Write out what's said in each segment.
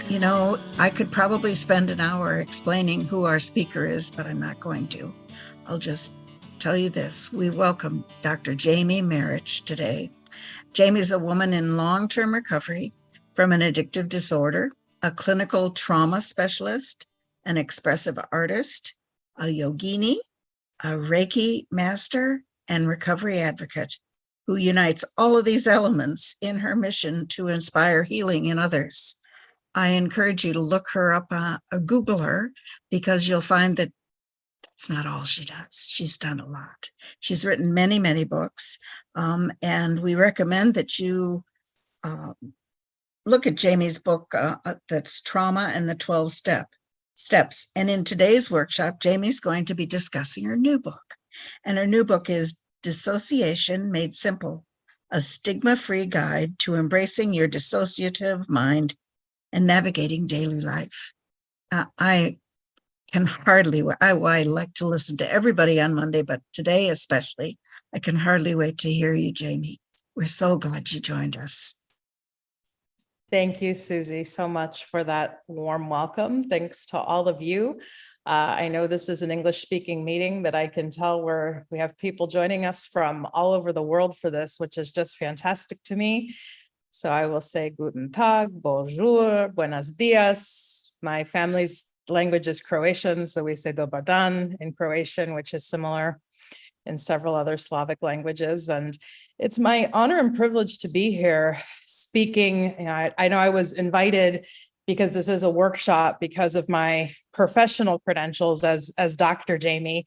You know, I could probably spend an hour explaining who our speaker is, but I'm not going to. I'll just tell you this. We welcome Dr. Jamie Marich today. Jamie is a woman in long-term recovery from an addictive disorder, a clinical trauma specialist, an expressive artist, a yogini, a Reiki master, and recovery advocate who unites all of these elements in her mission to inspire healing in others. I encourage you to look her up, Google her, because you'll find that that's not all she does. She's done a lot. She's written many, many books, and we recommend that you look at Jamie's book that's Trauma and the 12 Steps. And in today's workshop, Jamie's going to be discussing her new book. And her new book is Dissociation Made Simple, a stigma-free guide to embracing your dissociative mind and navigating daily life. I like to listen to everybody on Monday, but today especially, I can hardly wait to hear you, Jamie. We're so glad you joined us. Thank you, Susie, so much for that warm welcome. Thanks to all of you. I know this is an English-speaking meeting, but I can tell we have people joining us from all over the world for this, which is just fantastic to me. So I will say Guten Tag, Bonjour, Buenos Dias. My family's language is Croatian, so we say Dobar dan in Croatian, which is similar in several other Slavic languages. And it's my honor and privilege to be here speaking. I know I was invited because this is a workshop because of my professional credentials as Dr. Jamie.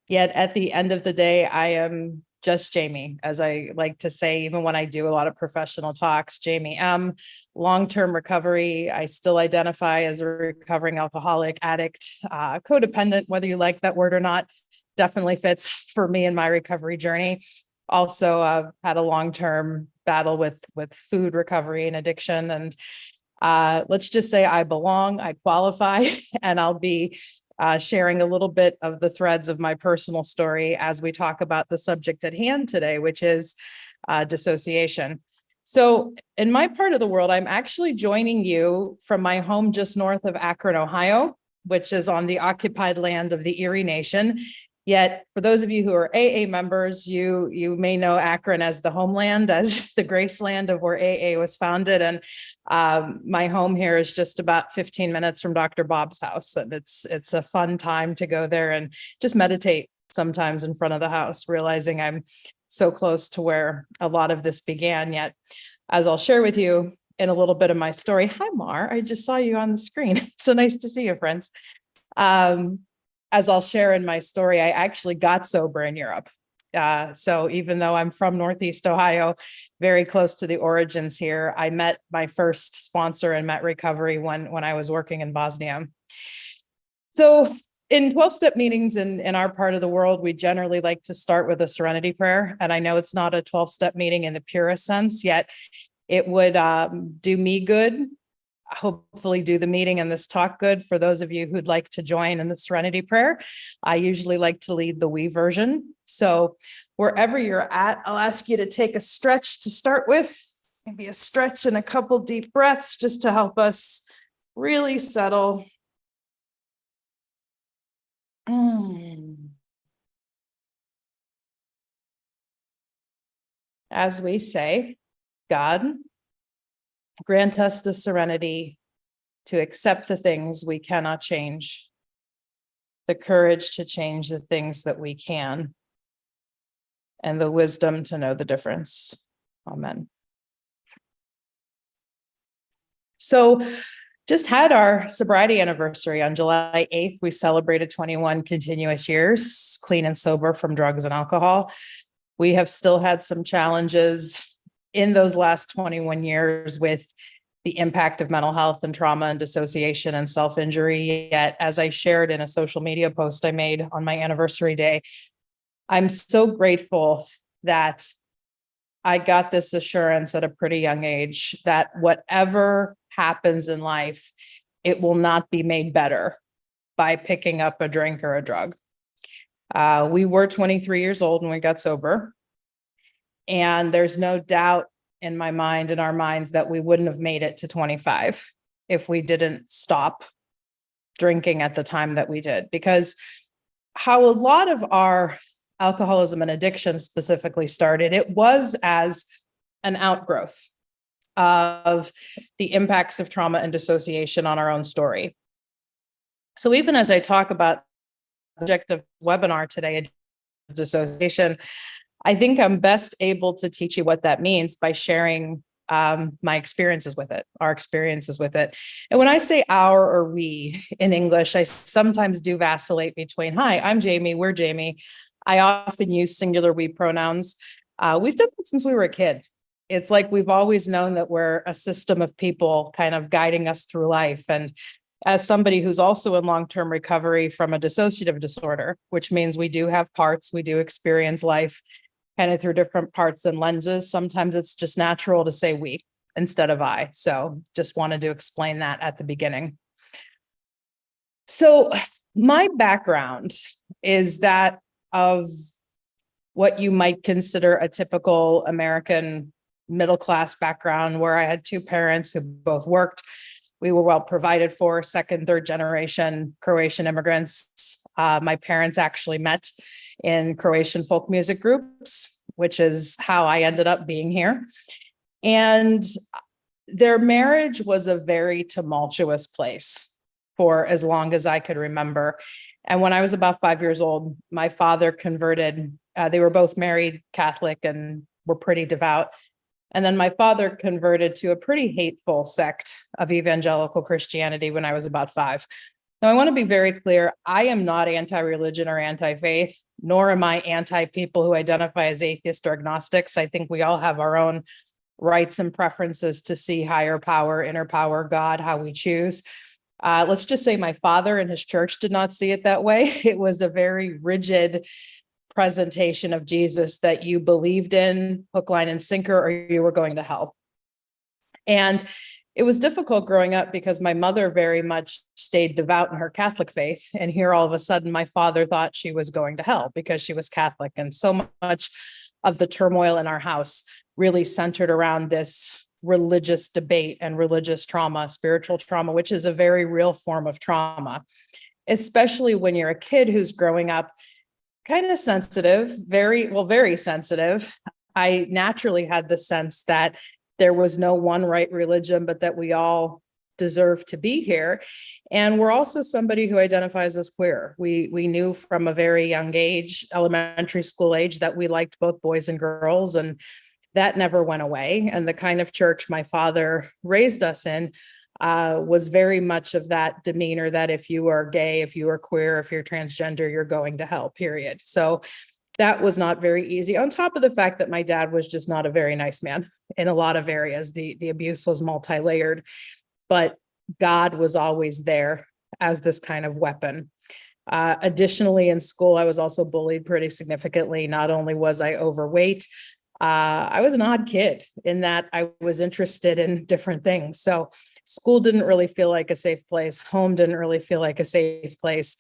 Yet at the end of the day, I am just Jamie, as I like to say, even when I do a lot of professional talks. Jamie M, long-term recovery. I still identify as a recovering alcoholic, addict, codependent, whether you like that word or not, definitely fits for me in my recovery journey. Also, I've had a long-term battle with food recovery and addiction. And let's just say I belong, I qualify, and I'll be sharing a little bit of the threads of my personal story as we talk about the subject at hand today, which is dissociation. So in my part of the world, I'm actually joining you from my home just north of Akron, Ohio, which is on the occupied land of the Erie Nation. Yet, for those of you who are AA members, you may know Akron as the homeland, as the Graceland of where AA was founded. And my home here is just about 15 minutes from Dr. Bob's house. And it's a fun time to go there and just meditate sometimes in front of the house, realizing I'm so close to where a lot of this began. Yet, as I'll share with you in a little bit of my story. Hi, Mar. I just saw you on the screen. So nice to see you, friends. As I'll share in my story, I actually got sober in Europe. So even though I'm from Northeast Ohio, very close to the origins here, I met my first sponsor and met recovery when I was working in Bosnia. So in 12-step meetings in our part of the world, we generally like to start with a serenity prayer. And I know it's not a 12-step meeting in the purest sense, yet it would do me good, hopefully do the meeting and this talk good for those of you who'd like to join in the serenity prayer. I usually like to lead the we version. So wherever you're at, I'll ask you to take a stretch to start with, maybe a stretch and a couple deep breaths just to help us really settle. As we say, God, grant us the serenity to accept the things we cannot change, the courage to change the things that we can, and the wisdom to know the difference. Amen. So just had our sobriety anniversary on July 8th. We celebrated 21 continuous years, clean and sober from drugs and alcohol. We have still had some challenges in those last 21 years with the impact of mental health and trauma and dissociation and self-injury. Yet, as I shared in a social media post I made on my anniversary day, I'm so grateful that I got this assurance at a pretty young age that whatever happens in life, it will not be made better by picking up a drink or a drug. We were 23 years old when we got sober. And there's no doubt in my mind, in our minds, that we wouldn't have made it to 25 if we didn't stop drinking at the time that we did, because how a lot of our alcoholism and addiction specifically started, it was as an outgrowth of the impacts of trauma and dissociation on our own story. So even as I talk about the subject of webinar today, dissociation, I think I'm best able to teach you what that means by sharing my experiences with it, our experiences with it. And when I say our or we in English, I sometimes do vacillate between, hi, I'm Jamie, we're Jamie. I often use singular we pronouns. We've done that since we were a kid. It's like we've always known that we're a system of people kind of guiding us through life. And as somebody who's also in long-term recovery from a dissociative disorder, which means we do have parts, we do experience life kind of through different parts and lenses. Sometimes it's just natural to say we instead of I. So just wanted to explain that at the beginning. So my background is that of what you might consider a typical American middle-class background, where I had two parents who both worked. We were well provided for, second, third generation Croatian immigrants. My parents actually met in Croatian folk music groups, which is how I ended up being here. And their marriage was a very tumultuous place for as long as I could remember. And when I was about 5 years old, my father converted. They were both married Catholic and were pretty devout. And then my father converted to a pretty hateful sect of evangelical Christianity when I was about 5. Now, I want to be very clear. I am not anti-religion or anti-faith, nor am I anti-people who identify as atheists or agnostics. I think we all have our own rights and preferences to see higher power, inner power, God, how we choose. Let's just say my father and his church did not see it that way. It was a very rigid presentation of Jesus that you believed in, hook, line, and sinker, or you were going to hell. And it was difficult growing up because my mother very much stayed devout in her Catholic faith. And here all of a sudden, my father thought she was going to hell because she was Catholic. And so much of the turmoil in our house really centered around this religious debate and religious trauma, spiritual trauma, which is a very real form of trauma, especially when you're a kid who's growing up kind of sensitive, very sensitive. I naturally had the sense that there was no one right religion, but that we all deserve to be here. And we're also somebody who identifies as queer. We knew from a very young age, elementary school age, that we liked both boys and girls, and that never went away. And the kind of church my father raised us in was very much of that demeanor that if you are gay, if you are queer, if you're transgender, you're going to hell, period. So that was not very easy. On top of the fact that my dad was just not a very nice man in a lot of areas. The abuse was multi-layered, but God was always there as this kind of weapon. Additionally, in school, I was also bullied pretty significantly. Not only was I overweight, I was an odd kid in that I was interested in different things. So school didn't really feel like a safe place. Home didn't really feel like a safe place.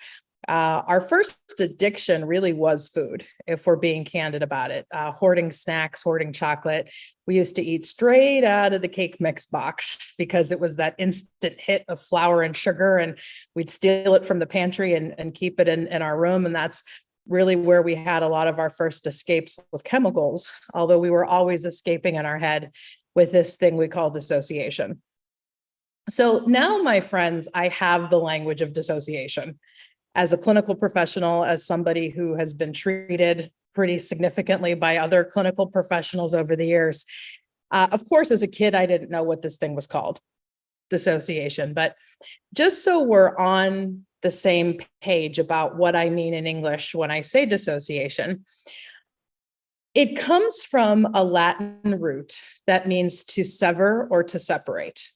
Our first addiction really was food, if we're being candid about it. Hoarding snacks, hoarding chocolate. We used to eat straight out of the cake mix box because it was that instant hit of flour and sugar, and we'd steal it from the pantry and keep it in our room. And that's really where we had a lot of our first escapes with chemicals, although we were always escaping in our head with this thing we call dissociation. So now, my friends, I have the language of dissociation. As a clinical professional, as somebody who has been treated pretty significantly by other clinical professionals over the years. Of course, as a kid, I didn't know what this thing was called, dissociation. But just so we're on the same page about what I mean in English when I say dissociation, it comes from a Latin root that means to sever or to separate.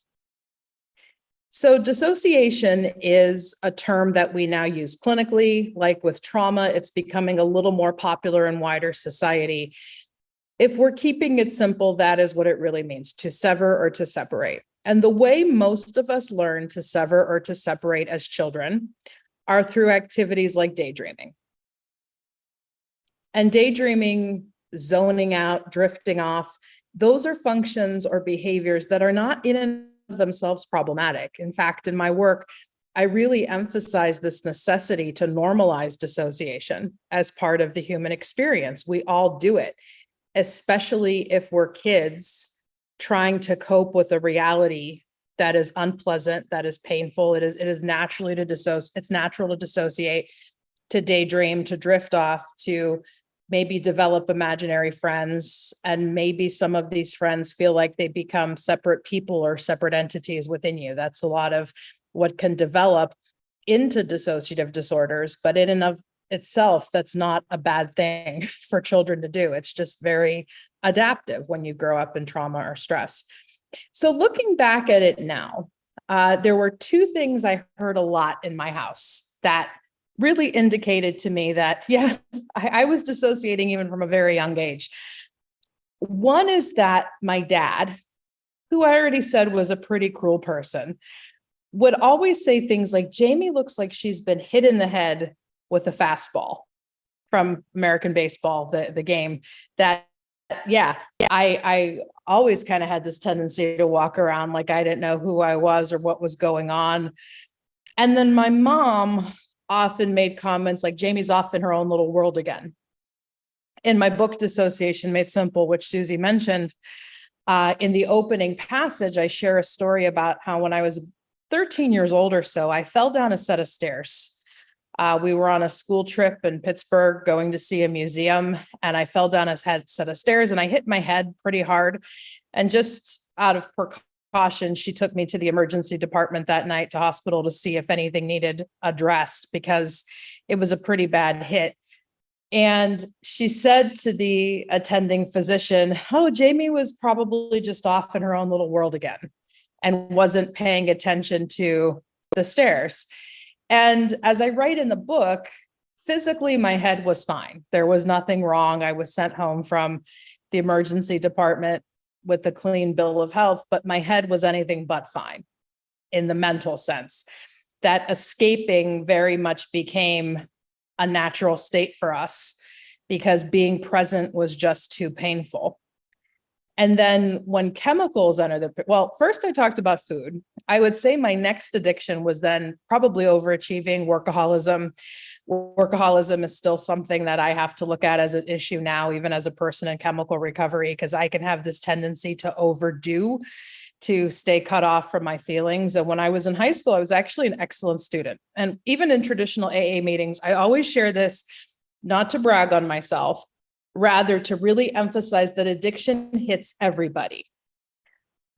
So dissociation is a term that we now use clinically. Like with trauma, it's becoming a little more popular in wider society. If we're keeping it simple, that is what it really means, to sever or to separate. And the way most of us learn to sever or to separate as children are through activities like daydreaming. And daydreaming, zoning out, drifting off, those are functions or behaviors that are not in and themselves problematic. In fact, in my work, I really emphasize this necessity to normalize dissociation as part of the human experience. We all do it, especially if we're kids trying to cope with a reality that is unpleasant, that is painful. It is naturally to dissociate. It's natural to dissociate, to daydream, to drift off, to maybe develop imaginary friends. And maybe some of these friends feel like they become separate people or separate entities within you. That's a lot of what can develop into dissociative disorders, but in and of itself, that's not a bad thing for children to do. It's just very adaptive when you grow up in trauma or stress. So looking back at it now, there were two things I heard a lot in my house that really indicated to me that, yeah, I was dissociating even from a very young age. One is that my dad, who I already said was a pretty cruel person, would always say things like, Jamie looks like she's been hit in the head with a fastball from American baseball, the game. That, yeah, I always kind of had this tendency to walk around like I didn't know who I was or what was going on. And then my mom often made comments like, Jamie's off in her own little world again. In my book, Dissociation Made Simple, which Susie mentioned, in the opening passage, I share a story about how when I was 13 years old or so, I fell down a set of stairs. We were on a school trip in Pittsburgh going to see a museum, and I fell down a set of stairs and I hit my head pretty hard. And just out of precaution, she took me to the emergency department that night to hospital to see if anything needed addressed because it was a pretty bad hit. And she said to the attending physician, oh, Jamie was probably just off in her own little world again and wasn't paying attention to the stairs. And as I write in the book, physically, my head was fine. There was nothing wrong. I was sent home from the emergency department with a clean bill of health, but my head was anything but fine in the mental sense. That escaping very much became a natural state for us because being present was just too painful. And then when chemicals enter well, first I talked about food. I would say my next addiction was then probably overachieving, workaholism. Workaholism is still something that I have to look at as an issue now, even as a person in chemical recovery, because I can have this tendency to overdo, to stay cut off from my feelings. And when I was in high school, I was actually an excellent student. And even in traditional AA meetings, I always share this, not to brag on myself, rather to really emphasize that addiction hits everybody.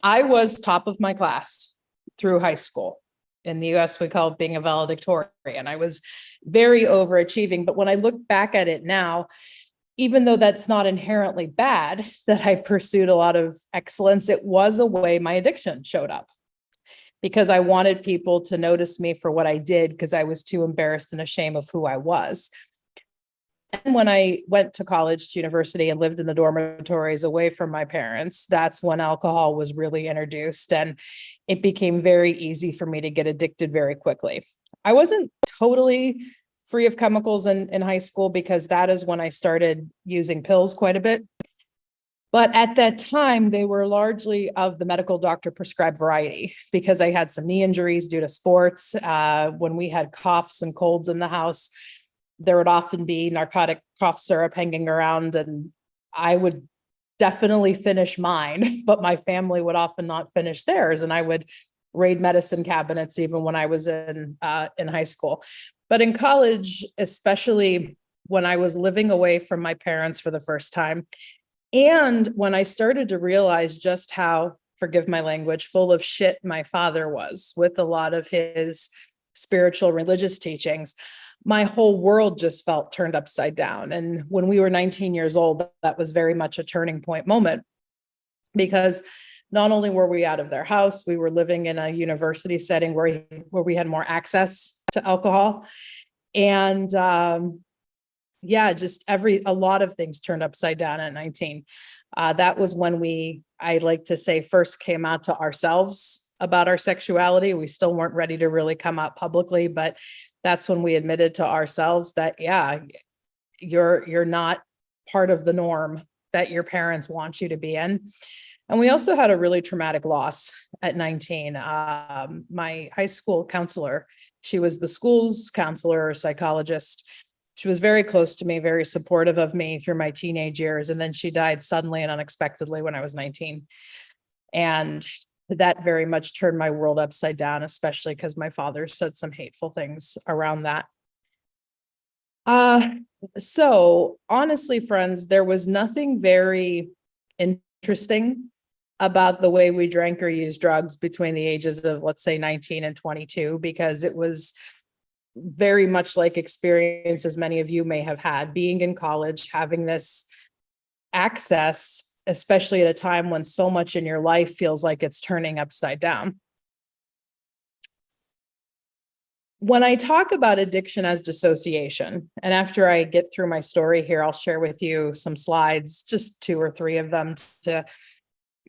I was top of my class through high school. In the US, we call it being a valedictorian. I was very overachieving, but when I look back at it now, even though that's not inherently bad, that I pursued a lot of excellence, it was a way my addiction showed up because I wanted people to notice me for what I did because I was too embarrassed and ashamed of who I was. And when I went to college, to university, and lived in the dormitories away from my parents, that's when alcohol was really introduced. And it became very easy for me to get addicted very quickly. I wasn't totally free of chemicals in high school because that is when I started using pills quite a bit. But at that time, they were largely of the medical doctor prescribed variety because I had some knee injuries due to sports. When we had coughs and colds in the house, there would often be narcotic cough syrup hanging around, and I would definitely finish mine, but my family would often not finish theirs. And I would raid medicine cabinets even when I was in high school. But in college, especially when I was living away from my parents for the first time, and when I started to realize just how, forgive my language, full of shit my father was with a lot of his spiritual religious teachings, my whole world just felt turned upside down. And when we were 19 years old, that was very much a turning point moment because not only were we out of their house, we were living in a university setting where we had more access to alcohol. And just a lot of things turned upside down at 19. That was when I like to say, first came out to ourselves about our sexuality. We still weren't ready to really come out publicly, but that's when we admitted to ourselves that, yeah, you're not part of the norm that your parents want you to be in. And we also had a really traumatic loss at 19. My high school counselor, she was the school's counselor or psychologist. She was very close to me, very supportive of me through my teenage years. And then she died suddenly and unexpectedly when I was 19. And that very much turned my world upside down, especially because my father said some hateful things around that. So honestly, friends, there was nothing very interesting about the way we drank or used drugs between the ages of, let's say, 19 and 22, because it was very much like experiences many of you may have had, being in college, having this access, especially at a time when so much in your life feels like it's turning upside down. When I talk about addiction as dissociation, and after I get through my story here, I'll share with you some slides, just 2 or 3 of them, to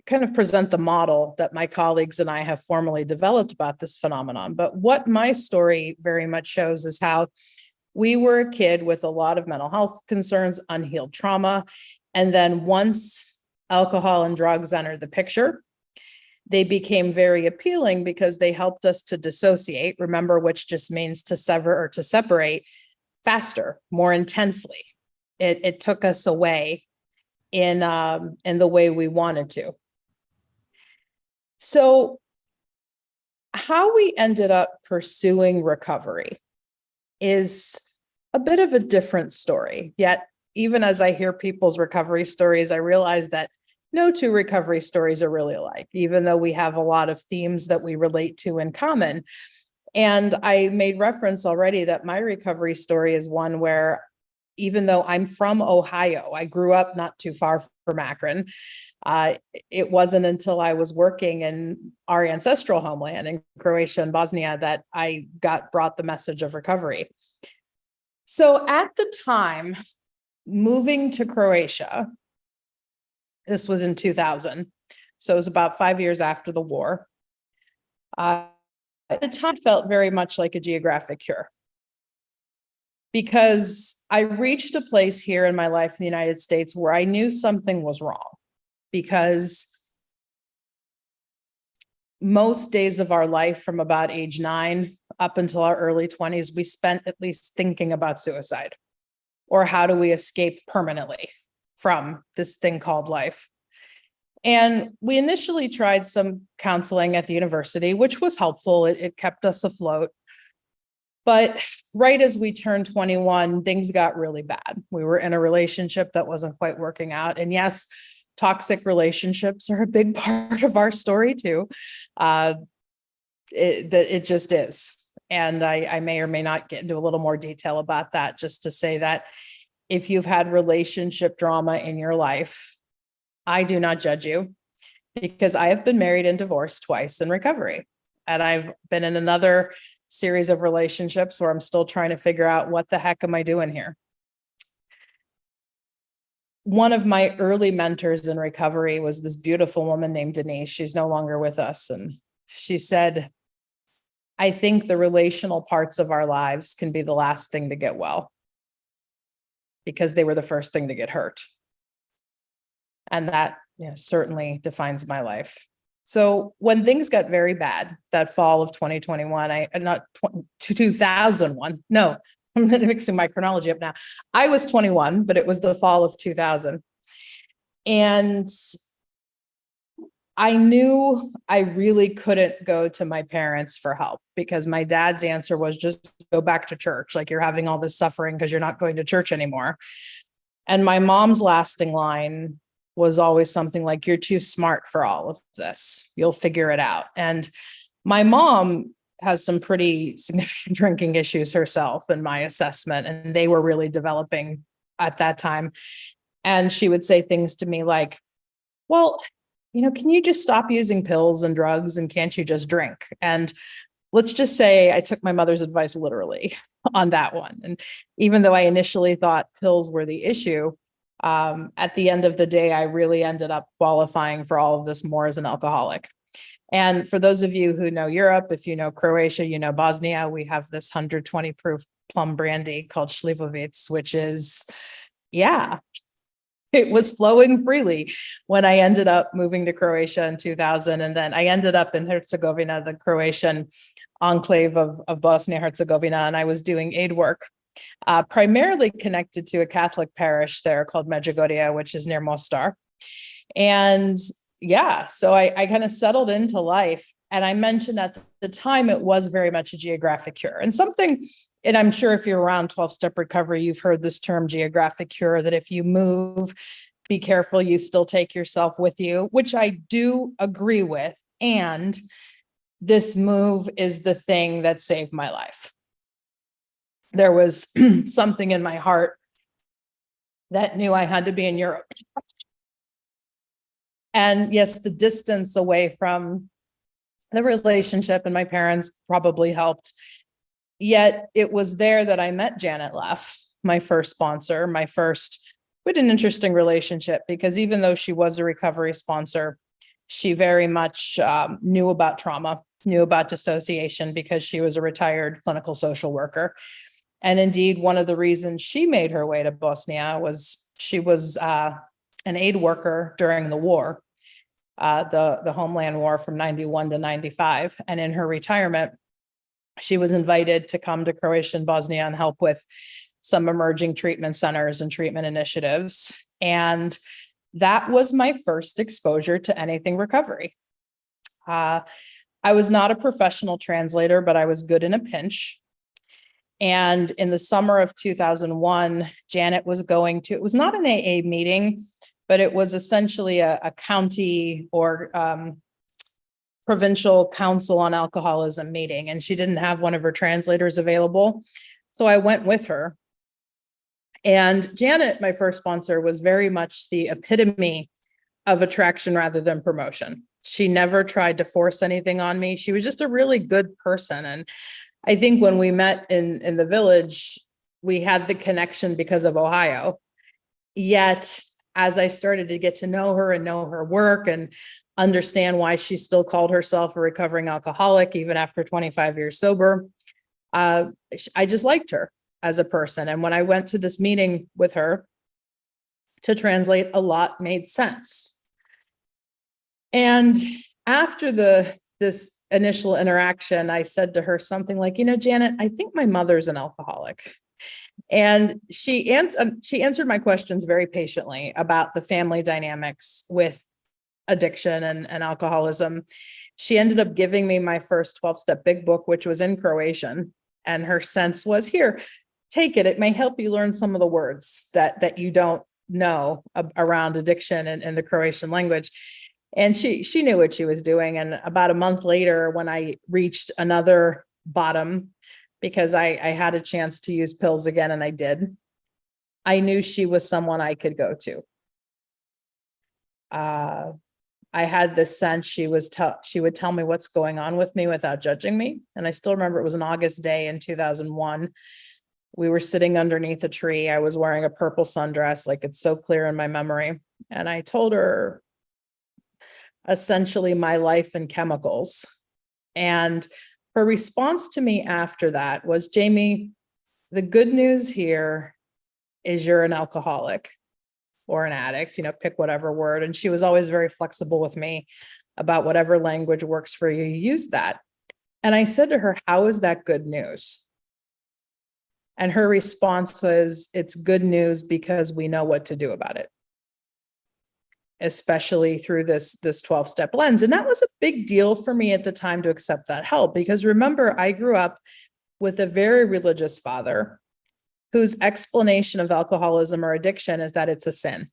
kind of present the model that my colleagues and I have formally developed about this phenomenon. But what my story very much shows is how we were a kid with a lot of mental health concerns, unhealed trauma. And then once alcohol and drugs entered the picture, they became very appealing because they helped us to dissociate, remember, which just means to sever or to separate faster, more intensely. It took us away in the way we wanted to. So how we ended up pursuing recovery is a bit of a different story. Yet, even as I hear people's recovery stories, I realize that no 2 recovery stories are really alike, even though we have a lot of themes that we relate to in common. And I made reference already that my recovery story is one where, even though I'm from Ohio, I grew up not too far from Akron. It wasn't until I was working in our ancestral homeland in Croatia and Bosnia that I brought the message of recovery. So at the time, moving to Croatia, this was in 2000. So it was about 5 years after the war. At the time, it felt very much like a geographic cure, because I reached a place here in my life in the United States where I knew something was wrong, because most days of our life from about age 9 up until our early 20s, we spent at least thinking about suicide, or how do we escape permanently from this thing called life. And we initially tried some counseling at the university, which was helpful. It kept us afloat. But right as we turned 21, things got really bad. We were in a relationship that wasn't quite working out. And yes, toxic relationships are a big part of our story too. It just is. And I may or may not get into a little more detail about that, just to say that if you've had relationship drama in your life, I do not judge you, because I have been married and divorced twice in recovery. And I've been in another series of relationships where I'm still trying to figure out what the heck am I doing here. One of my early mentors in recovery was this beautiful woman named Denise. She's no longer with us. And she said, I think the relational parts of our lives can be the last thing to get well, because they were the first thing to get hurt. And that, certainly defines my life. So when things got very bad, that fall of 2021, 2001, no, I'm mixing my chronology up now. I was 21, but it was the fall of 2000. And I knew I really couldn't go to my parents for help, because my dad's answer was just go back to church. Like, you're having all this suffering because you're not going to church anymore. And my mom's lasting line was always something like, you're too smart for all of this. You'll figure it out. And my mom has some pretty significant drinking issues herself, in my assessment, and they were really developing at that time. And she would say things to me like, well, can you just stop using pills and drugs, and can't you just drink? And let's just say I took my mother's advice literally on that one. And even though I initially thought pills were the issue, at the end of the day, I really ended up qualifying for all of this more as an alcoholic. And for those of you who know Europe, if you know Croatia, you know Bosnia, we have this 120 proof plum brandy called Slivovic, which is, it was flowing freely when I ended up moving to Croatia in 2000. And then I ended up in Herzegovina, the Croatian enclave of Bosnia-Herzegovina, and I was doing aid work, primarily connected to a Catholic parish there called Medjugorje, which is near Mostar. And yeah, so I kind of settled into life. And I mentioned at the time, it was very much a geographic cure. And something, and I'm sure if you're around 12-step recovery, you've heard this term geographic cure, that if you move, be careful, you still take yourself with you, which I do agree with. And this move is the thing that saved my life. There was something in my heart that knew I had to be in Europe. And yes, the distance away from the relationship and my parents probably helped. Yet it was there that I met Janet Leff, my first sponsor, we had an interesting relationship, because even though she was a recovery sponsor, she very much knew about trauma, knew about dissociation, because she was a retired clinical social worker. And indeed, one of the reasons she made her way to Bosnia was she was an aid worker during the war, the Homeland War from 91 to 95. And in her retirement, she was invited to come to Croatia and Bosnia and help with some emerging treatment centers and treatment initiatives. And that was my first exposure to anything recovery. I was not a professional translator, but I was good in a pinch. And in the summer of 2001, Janet was going to, it was not an AA meeting, but it was essentially a county or provincial council on alcoholism meeting. And she didn't have one of her translators available. So I went with her. And Janet, my first sponsor, was very much the epitome of attraction rather than promotion. She never tried to force anything on me. She was just a really good person. And I think when we met in the village, we had the connection because of Ohio. Yet, as I started to get to know her and know her work and understand why she still called herself a recovering alcoholic, even after 25 years sober, I just liked her as a person. And when I went to this meeting with her to translate, a lot made sense. And after this initial interaction, I said to her something like, Janet, I think my mother's an alcoholic. And she answered my questions very patiently about the family dynamics with addiction and alcoholism. She ended up giving me my first 12-step big book, which was in Croatian. And her sense was, here, take it. It may help you learn some of the words that you don't know around addiction and the Croatian language. And she knew what she was doing. And about a month later, when I reached another bottom, because I had a chance to use pills again, and I did, I knew she was someone I could go to. I had this sense she would tell me what's going on with me without judging me. And I still remember it was an August day in 2001. We were sitting underneath a tree. I was wearing a purple sundress, like it's so clear in my memory. And I told her essentially my life and chemicals. And her response to me after that was, Jamie, the good news here is you're an alcoholic or an addict, pick whatever word. And she was always very flexible with me about whatever language works for you, use that. And I said to her, how is that good news? And her response was, it's good news because we know what to do about it, especially through this 12-step lens. And that was a big deal for me at the time to accept that help, because remember, I grew up with a very religious father whose explanation of alcoholism or addiction is that it's a sin.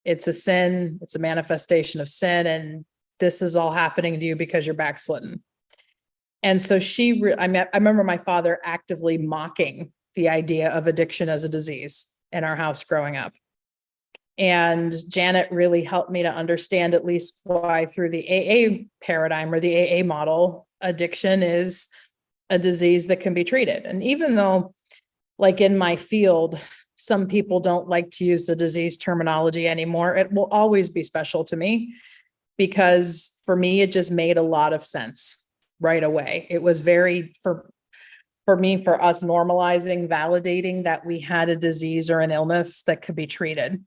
It's a sin, it's a manifestation of sin, and this is all happening to you because you're backslidden. And so I remember my father actively mocking the idea of addiction as a disease in our house growing up. And Janet really helped me to understand at least why, through the AA paradigm or the AA model, addiction is a disease that can be treated. And even though, like in my field, some people don't like to use the disease terminology anymore, it will always be special to me, because for me, it just made a lot of sense right away. It was for us normalizing, validating that we had a disease or an illness that could be treated.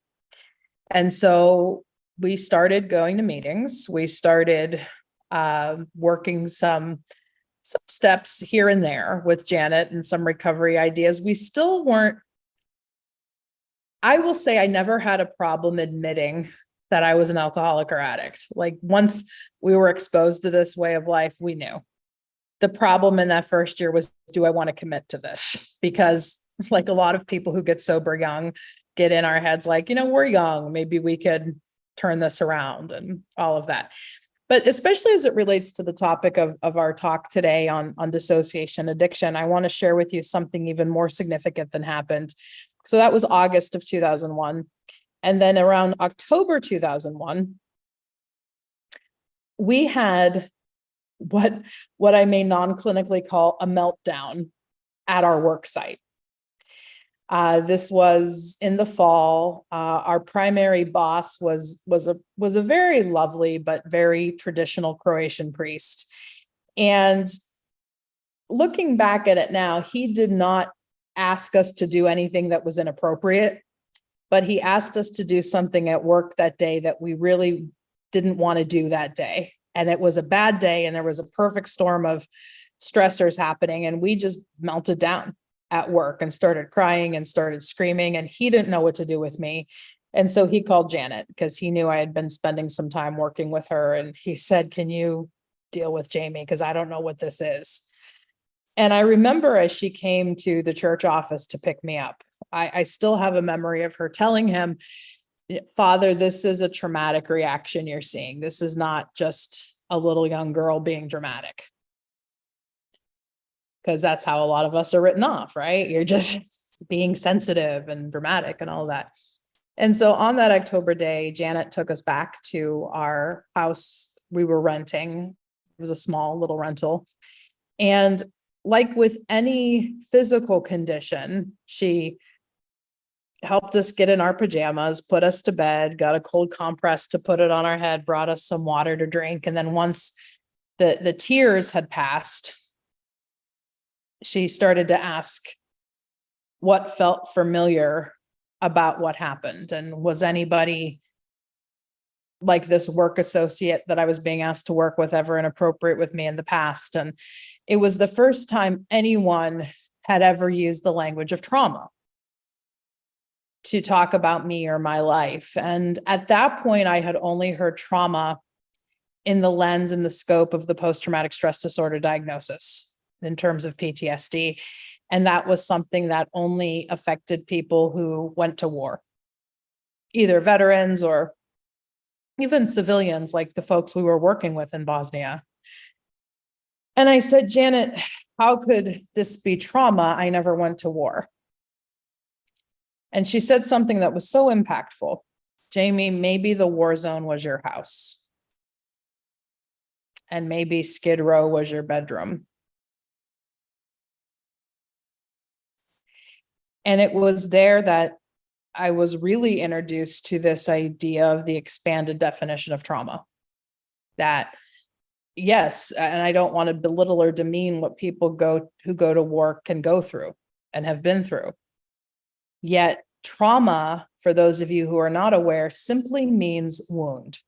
And so we started going to meetings. We started working some steps here and there with Janet and some recovery ideas. We still weren't, I will say I never had a problem admitting that I was an alcoholic or addict. Like once we were exposed to this way of life, we knew. The problem in that first year was, do I want to commit to this? Because like a lot of people who get sober young get in our heads like, we're young, maybe we could turn this around and all of that. But especially as it relates to the topic of our talk today on dissociation addiction, I want to share with you something even more significant than happened. So that was August of 2001. And then around October 2001, we had what I may non-clinically call a meltdown at our work site. This was in the fall. Our primary boss was a very lovely but very traditional Croatian priest. And looking back at it now, he did not ask us to do anything that was inappropriate, but he asked us to do something at work that day that we really didn't want to do that day. And it was a bad day, and there was a perfect storm of stressors happening, and we just melted down at work and started crying and started screaming, and he didn't know what to do with me. And so he called Janet because he knew I had been spending some time working with her. And he said, can you deal with Jamie? Because I don't know what this is. And I remember as she came to the church office to pick me up, I still have a memory of her telling him, Father, this is a traumatic reaction you're seeing. This is not just a little young girl being dramatic. Because that's how a lot of us are written off, right? You're just being sensitive and dramatic and all that. And so on that October day, Janet took us back to our house we were renting. It was a small little rental. And like with any physical condition, she helped us get in our pajamas, put us to bed, got a cold compress to put it on our head, brought us some water to drink. And then once the tears had passed, she started to ask what felt familiar about what happened. And was anybody like this work associate that I was being asked to work with ever inappropriate with me in the past? And it was the first time anyone had ever used the language of trauma to talk about me or my life. And at that point, I had only heard trauma in the lens and the scope of the post-traumatic stress disorder diagnosis in terms of PTSD. And that was something that only affected people who went to war, either veterans or even civilians like the folks we were working with in Bosnia. And I said, Janet, how could this be trauma? I never went to war. And she said something that was so impactful. Jamie, maybe the war zone was your house. And maybe Skid Row was your bedroom. And it was there that I was really introduced to this idea of the expanded definition of trauma. That, yes, and I don't want to belittle or demean what people who go to war can go through and have been through. Yet trauma, for those of you who are not aware, simply means wound.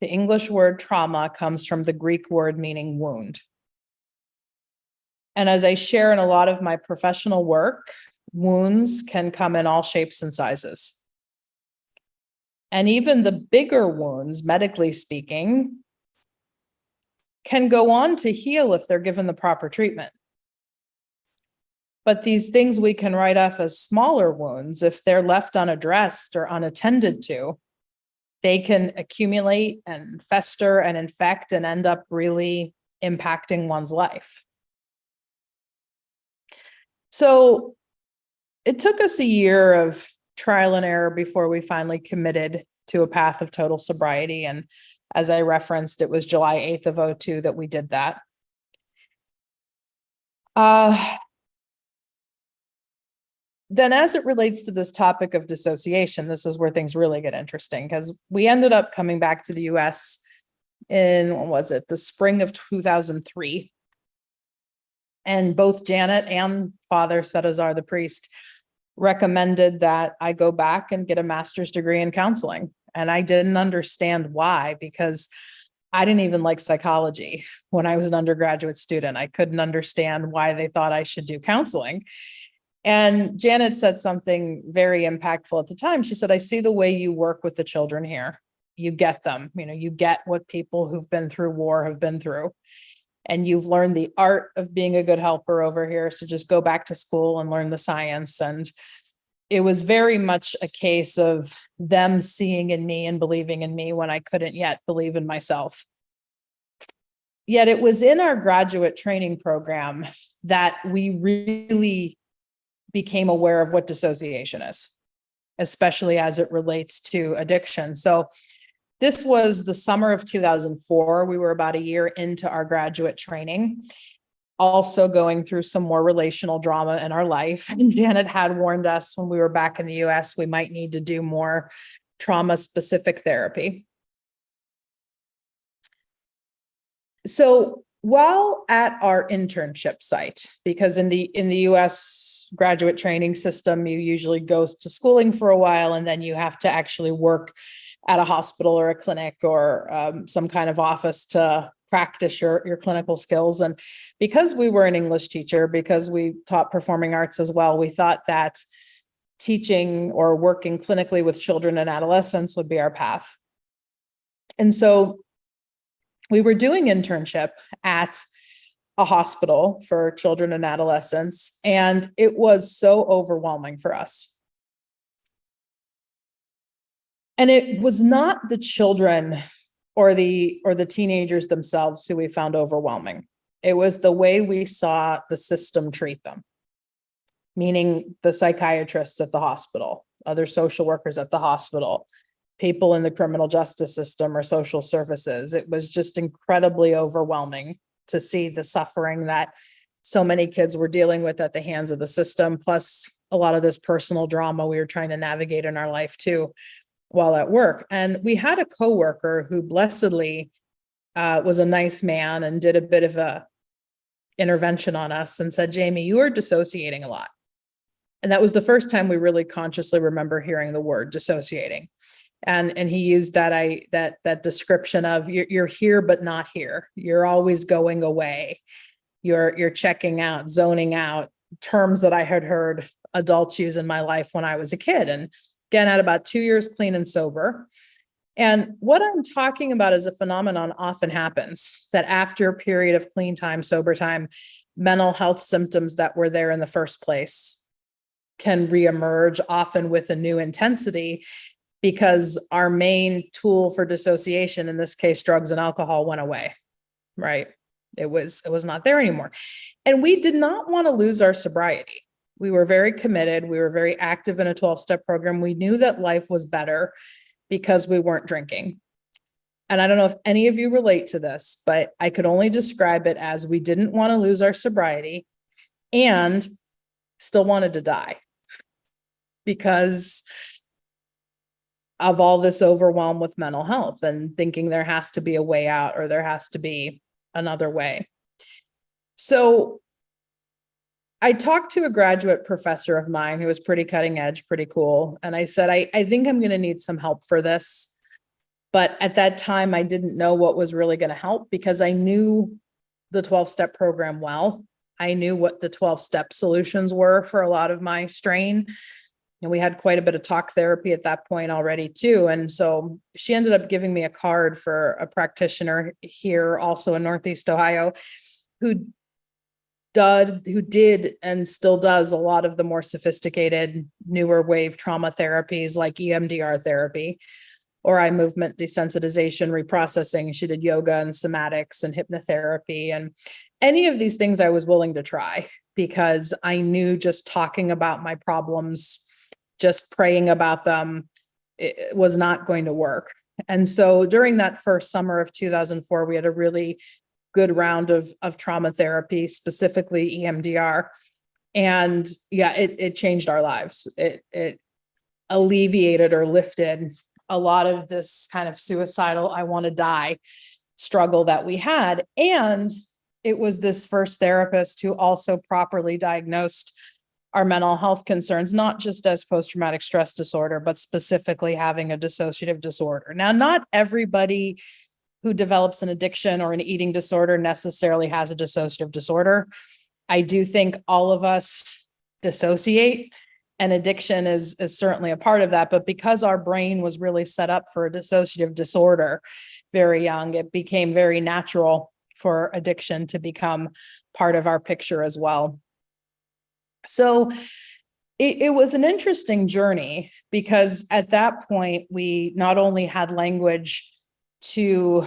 The English word trauma comes from the Greek word meaning wound. And as I share in a lot of my professional work, wounds can come in all shapes and sizes. And even the bigger wounds, medically speaking, can go on to heal if they're given the proper treatment. But these things we can write off as smaller wounds, if they're left unaddressed or unattended to, they can accumulate and fester and infect and end up really impacting one's life. So it took us a year of trial and error before we finally committed to a path of total sobriety. And as I referenced, it was July 8th of 2002 that we did that. Then as it relates to this topic of dissociation, this is where things really get interesting, because we ended up coming back to the US in, the spring of 2003. And both Janet and Father Svetozar, the priest, recommended that I go back and get a master's degree in counseling. And I didn't understand why, because I didn't even like psychology when I was an undergraduate student. I couldn't understand why they thought I should do counseling. And Janet said something very impactful at the time. She said, I see the way you work with the children here. You get them, you get what people who've been through war have been through. And you've learned the art of being a good helper over here. So just go back to school and learn the science. And it was very much a case of them seeing in me and believing in me when I couldn't yet believe in myself. Yet it was in our graduate training program that we really became aware of what dissociation is, especially as it relates to addiction. So this was the summer of 2004. We were about a year into our graduate training, also going through some more relational drama in our life. And Janet had warned us when we were back in the US, we might need to do more trauma-specific therapy. So while at our internship site, because in the US graduate training system, you usually go to schooling for a while, and then you have to actually work at a hospital or a clinic or some kind of office to practice your clinical skills. And because we were an English teacher, because we taught performing arts as well, we thought that teaching or working clinically with children and adolescents would be our path. And so we were doing internship at a hospital for children and adolescents, and it was so overwhelming for us. And it was not the children or the teenagers themselves who we found overwhelming. It was the way we saw the system treat them, meaning the psychiatrists at the hospital, other social workers at the hospital, people in the criminal justice system or social services. It was just incredibly overwhelming to see the suffering that so many kids were dealing with at the hands of the system, plus a lot of this personal drama we were trying to navigate in our life too, while at work. And we had a coworker who blessedly was a nice man and did a bit of a intervention on us and said, Jamie, you are dissociating a lot. And that was the first time we really consciously remember hearing the word dissociating. And he used that description of you're here, but not here. You're always going away. You're checking out, zoning out, terms that I had heard adults use in my life when I was a kid. And again, at about 2 years clean and sober. And what I'm talking about is a phenomenon often happens that after a period of clean time, sober time, mental health symptoms that were there in the first place can reemerge, often with a new intensity, because our main tool for dissociation, in this case, drugs and alcohol, went away, right? It was not there anymore. And we did not want to lose our sobriety. We were very committed. We were very active in a 12-step program. We knew that life was better because we weren't drinking. And I don't know if any of you relate to this, but I could only describe it as we didn't want to lose our sobriety and still wanted to die because of all this overwhelm with mental health and thinking there has to be a way out or there has to be another way. So I talked to a graduate professor of mine who was pretty cutting edge, pretty cool. And I said, I think I'm going to need some help for this. But at that time, I didn't know what was really going to help because I knew the 12-step program well. I knew what the 12-step solutions were for a lot of my strain. And we had quite a bit of talk therapy at that point already too. And so she ended up giving me a card for a practitioner here, also in Northeast Ohio, who did and still does a lot of the more sophisticated, newer wave trauma therapies like EMDR therapy or eye movement desensitization reprocessing. She did yoga and somatics and hypnotherapy. And any of these things I was willing to try because I knew just talking about my problems, just praying about them, it was not going to work. And so during that first summer of 2004, we had a really good round of trauma therapy, specifically EMDR. And yeah, it changed our lives. It alleviated or lifted a lot of this kind of suicidal, I want to die struggle that we had. And it was this first therapist who also properly diagnosed our mental health concerns, not just as post-traumatic stress disorder, but specifically having a dissociative disorder. Now, not everybody who develops an addiction or an eating disorder necessarily has a dissociative disorder. I do think all of us dissociate, and addiction is certainly a part of that. But because our brain was really set up for a dissociative disorder very young, it became very natural for addiction to become part of our picture as well. So it was an interesting journey, because at that point, we not only had language to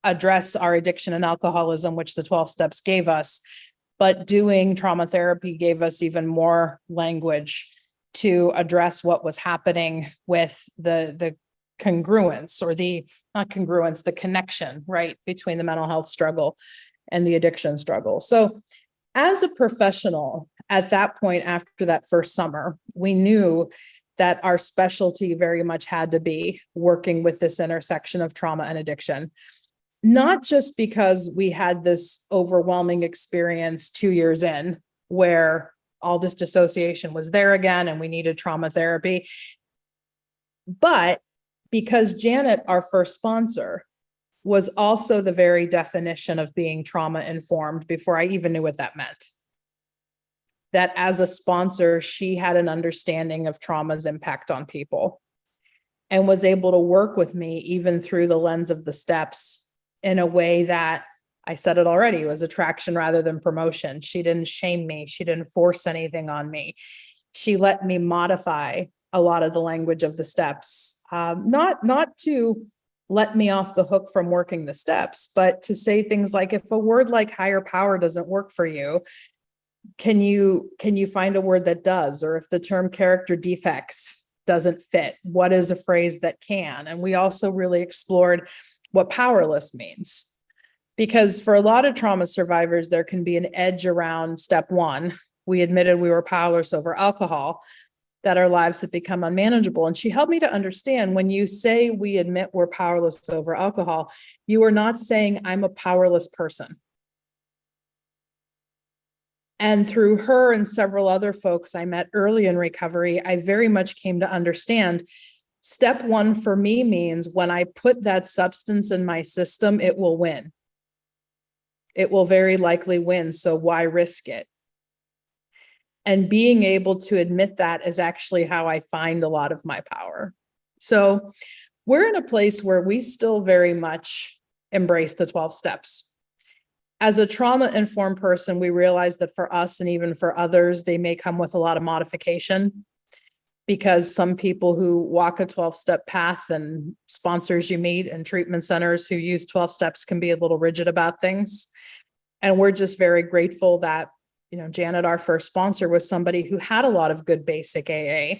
address our addiction and alcoholism, which the 12 steps gave us, but doing trauma therapy gave us even more language to address what was happening with the congruence, or the connection, right, between the mental health struggle and the addiction struggle. So as a professional, at that point, after that first summer, we knew that our specialty very much had to be working with this intersection of trauma and addiction. Not just because we had this overwhelming experience 2 years in, where all this dissociation was there again and we needed trauma therapy, but because Janet, our first sponsor, was also the very definition of being trauma informed before I even knew what that meant. That as a sponsor, she had an understanding of trauma's impact on people and was able to work with me even through the lens of the steps in a way that, I said it already, was attraction rather than promotion. She didn't shame me. She didn't force anything on me. She let me modify a lot of the language of the steps, not to let me off the hook from working the steps, but to say things like, if a word like higher power doesn't work for you, can you find a word that does? Or if the term character defects doesn't fit, what is a phrase that can? And we also really explored what powerless means. Because for a lot of trauma survivors, there can be an edge around step one. We admitted we were powerless over alcohol, that our lives have become unmanageable. And she helped me to understand, when you say we admit we're powerless over alcohol, you are not saying I'm a powerless person. And through her and several other folks I met early in recovery, I very much came to understand step one for me means when I put that substance in my system, it will win. It will very likely win. So why risk it? And being able to admit that is actually how I find a lot of my power. So we're in a place where we still very much embrace the 12 steps. As a trauma-informed person, we realize that for us and even for others, they may come with a lot of modification, because some people who walk a 12-step path and sponsors you meet and treatment centers who use 12 steps can be a little rigid about things. And we're just very grateful that, Janet, our first sponsor, was somebody who had a lot of good basic AA,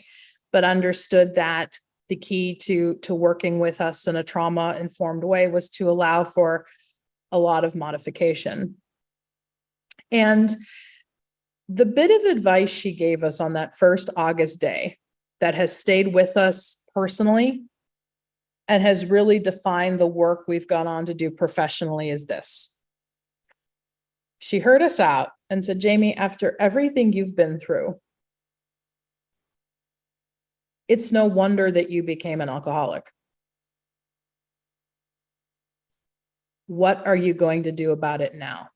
but understood that the key to working with us in a trauma-informed way was to allow for a lot of modification. And the bit of advice she gave us on that first August day that has stayed with us personally and has really defined the work we've gone on to do professionally is this. She heard us out and said, Jamie, after everything you've been through, it's no wonder that you became an alcoholic. What are you going to do about it now?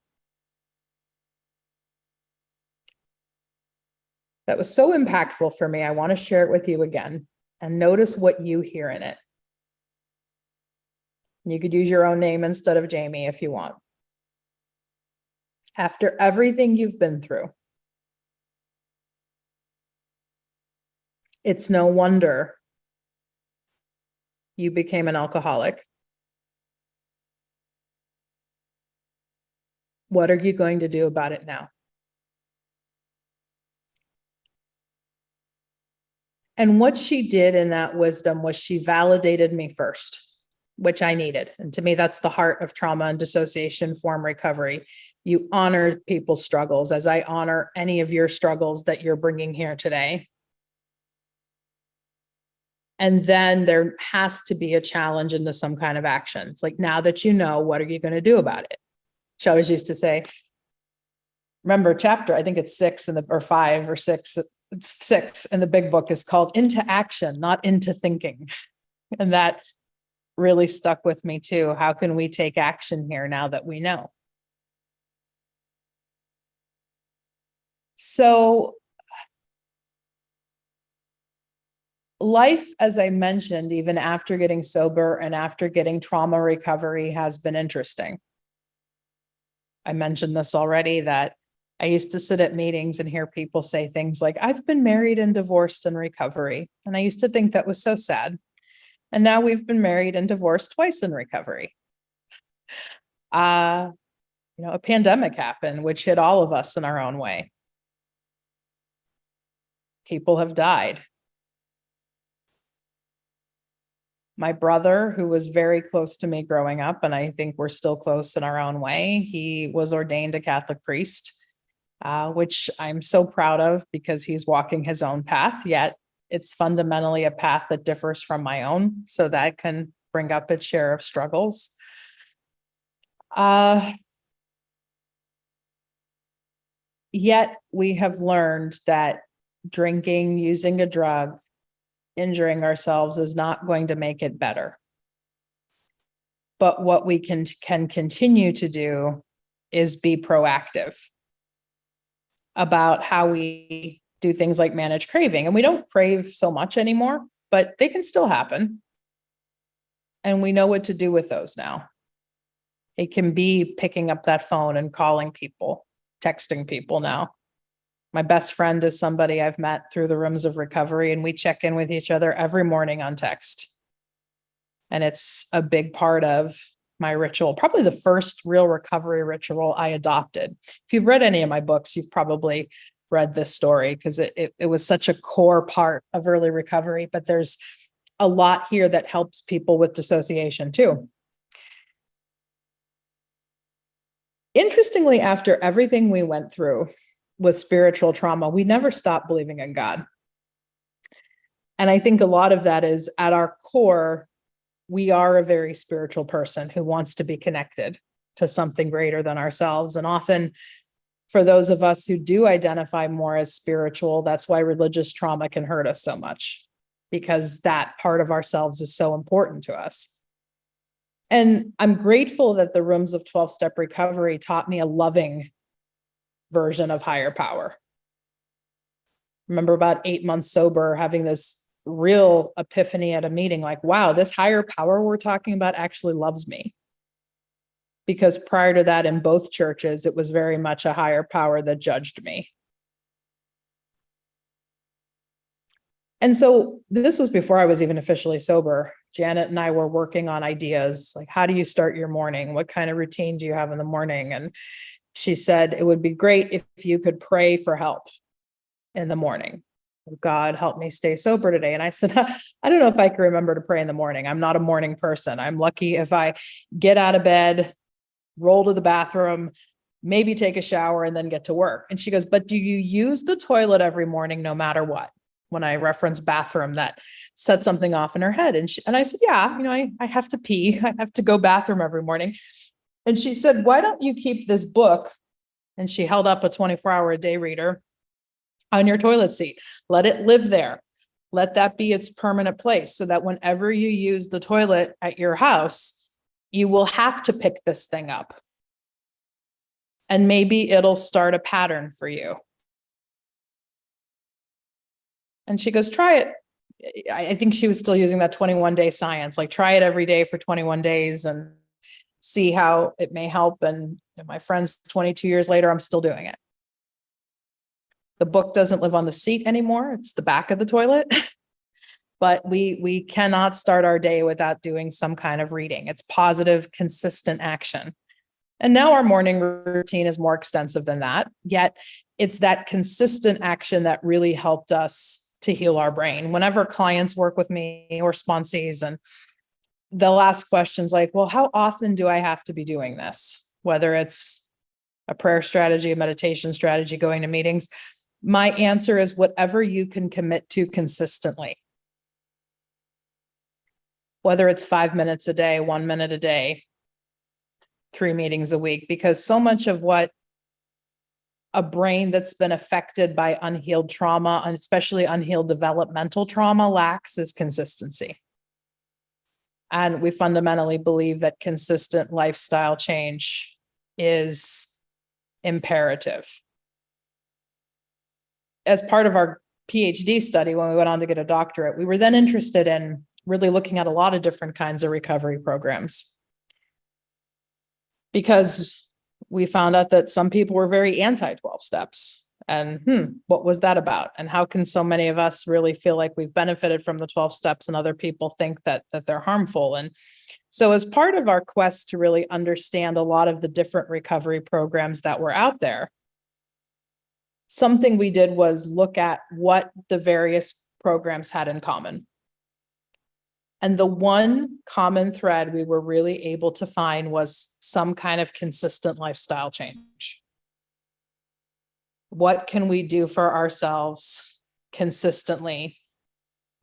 That was so impactful for me. I want to share it with you again, and notice what you hear in it. You could use your own name instead of Jamie if you want. After everything you've been through, it's no wonder you became an alcoholic. What are you going to do about it now? And what she did in that wisdom was she validated me first, which I needed. And to me, that's the heart of trauma and dissociation form recovery. You honor people's struggles, as I honor any of your struggles that you're bringing here today. And then there has to be a challenge into some kind of action. It's like, now that you know, what are you going to do about it? She always used to say, remember chapter, I think it's 6 in the, or 5 or 6 in the big book is called Into Action, Not Into Thinking. And that really stuck with me too. How can we take action here now that we know? So life, as I mentioned, even after getting sober and after getting trauma recovery, has been interesting. I mentioned this already, that I used to sit at meetings and hear people say things like, I've been married and divorced in recovery. And I used to think that was so sad. And now we've been married and divorced twice in recovery. A pandemic happened, which hit all of us in our own way. People have died. My brother, who was very close to me growing up, and I think we're still close in our own way, he was ordained a Catholic priest, which I'm so proud of because he's walking his own path, yet it's fundamentally a path that differs from my own. So that can bring up its share of struggles. Yet we have learned that drinking, using a drug, injuring ourselves is not going to make it better. But what we can continue to do is be proactive about how we do things like manage craving. And we don't crave so much anymore, but they can still happen. And we know what to do with those now. It can be picking up that phone and calling people, texting people now. My best friend is somebody I've met through the rooms of recovery, and we check in with each other every morning on text. And it's a big part of my ritual, probably the first real recovery ritual I adopted. If you've read any of my books, you've probably read this story because it was such a core part of early recovery, but there's a lot here that helps people with dissociation too. Interestingly, after everything we went through with spiritual trauma, we never stopped believing in God. And I think a lot of that is at our core, we are a very spiritual person who wants to be connected to something greater than ourselves. And often for those of us who do identify more as spiritual, that's why religious trauma can hurt us so much, because that part of ourselves is so important to us. And I'm grateful that the rooms of 12-step recovery taught me a loving version of higher power. Remember about 8 months sober, having this real epiphany at a meeting, like, wow, this higher power we're talking about actually loves me. Because prior to that, in both churches, it was very much a higher power that judged me. And so this was before I was even officially sober. Janet and I were working on ideas like, how do you start your morning? What kind of routine do you have in the morning? And she said, it would be great if you could pray for help in the morning. God, help me stay sober today. And I said, I don't know if I can remember to pray in the morning. I'm not a morning person. I'm lucky if I get out of bed, roll to the bathroom, maybe take a shower, and then get to work. And she goes, but do you use the toilet every morning, no matter what? When I reference bathroom, that set something off in her head. And I said, yeah, I have to pee. I have to go bathroom every morning. And she said, why don't you keep this book? And she held up a 24-hour-a-day reader on your toilet seat. Let it live there. Let that be its permanent place, so that whenever you use the toilet at your house, you will have to pick this thing up. And maybe it'll start a pattern for you. And she goes, try it. I think she was still using that 21-day science, like try it every day for 21 days and see how it may help. And my friends, 22 years later, I'm still doing it. The book doesn't live on the seat anymore. It's the back of the toilet. But we cannot start our day without doing some kind of reading. It's positive, consistent action. And now our morning routine is more extensive than that. Yet it's that consistent action that really helped us to heal our brain. Whenever clients work with me or sponsees, and they'll ask questions like, well, how often do I have to be doing this? Whether it's a prayer strategy, a meditation strategy, going to meetings, my answer is whatever you can commit to consistently. Whether it's 5 minutes a day, 1 minute a day, 3 meetings a week, because so much of what a brain that's been affected by unhealed trauma, and especially unhealed developmental trauma, lacks is consistency. And we fundamentally believe that consistent lifestyle change is imperative. As part of our Ph.D. study, when we went on to get a doctorate, we were then interested in really looking at a lot of different kinds of recovery programs, because we found out that some people were very anti-12 steps. And what was that about? And how can so many of us really feel like we've benefited from the 12 steps and other people think that they're harmful? And so as part of our quest to really understand a lot of the different recovery programs that were out there, something we did was look at what the various programs had in common. And the one common thread we were really able to find was some kind of consistent lifestyle change. What can we do for ourselves consistently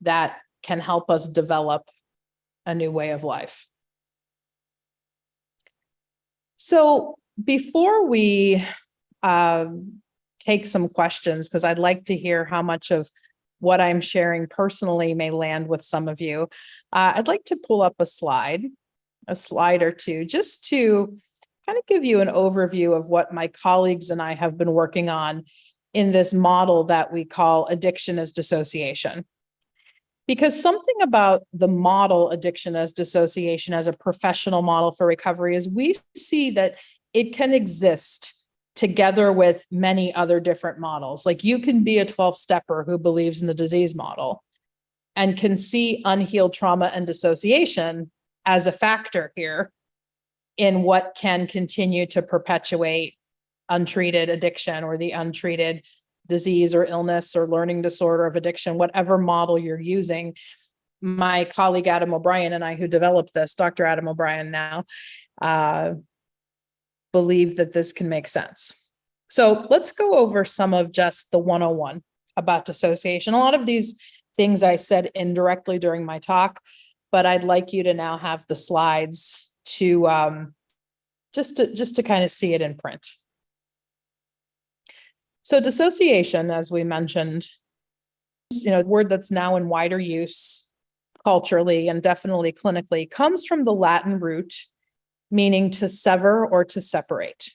that can help us develop a new way of life? So before we take some questions, because I'd like to hear how much of what I'm sharing personally may land with some of you, I'd like to pull up a slide or two, just to kind of give you an overview of what my colleagues and I have been working on in this model that we call addiction as dissociation. Because something about the model addiction as dissociation as a professional model for recovery is we see that it can exist together with many other different models. Like you can be a 12-stepper who believes in the disease model and can see unhealed trauma and dissociation as a factor here in what can continue to perpetuate untreated addiction or the untreated disease or illness or learning disorder of addiction, whatever model you're using. My colleague Adam O'Brien and I, who developed this, Dr. Adam O'Brien now, believe that this can make sense. So let's go over some of just the 101 about dissociation. A lot of these things I said indirectly during my talk, but I'd like you to now have the slides to just to kind of see it in print. So dissociation, as we mentioned, a word that's now in wider use culturally and definitely clinically, comes from the Latin root meaning to sever or to separate.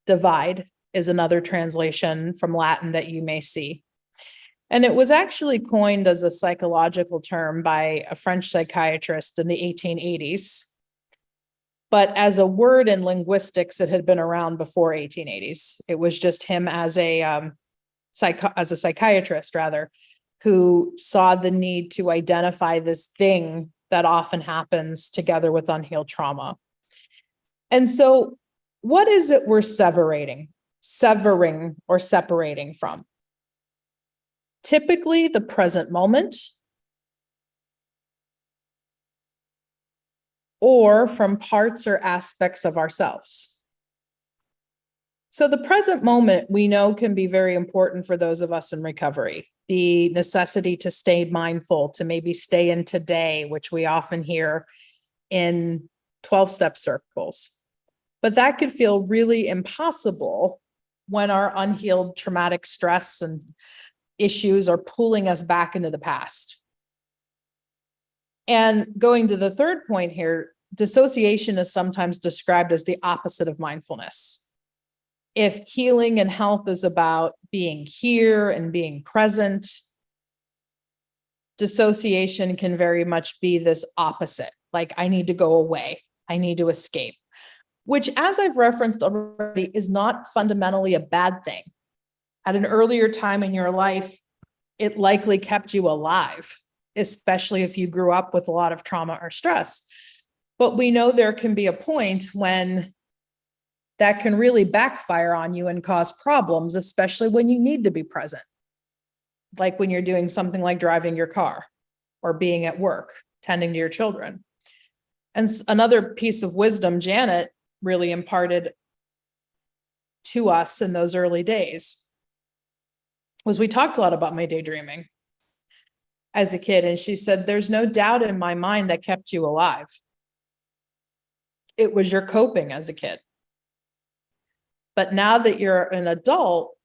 Divide is another translation from Latin that you may see. And it was actually coined as a psychological term by a French psychiatrist in the 1880s. But as a word in linguistics, it had been around before 1880s. It was just him as a psychiatrist, rather, who saw the need to identify this thing that often happens together with unhealed trauma. And so what is it we're severing or separating from? Typically the present moment, or from parts or aspects of ourselves. So the present moment we know can be very important for those of us in recovery. The necessity to stay mindful, to maybe stay in today, which we often hear in 12-step circles. But that could feel really impossible when our unhealed traumatic stress and issues are pulling us back into the past. And going to the third point here, dissociation is sometimes described as the opposite of mindfulness. If healing and health is about being here and being present, dissociation can very much be this opposite, like I need to go away, I need to escape, which, as I've referenced already, is not fundamentally a bad thing. At an earlier time in your life, it likely kept you alive, especially if you grew up with a lot of trauma or stress. But we know there can be a point when that can really backfire on you and cause problems, especially when you need to be present. Like when you're doing something like driving your car or being at work, tending to your children. And another piece of wisdom Janet really imparted to us in those early days was we talked a lot about my daydreaming as a kid. And she said, there's no doubt in my mind that kept you alive. it was your coping as a kid. But now that you're an adult,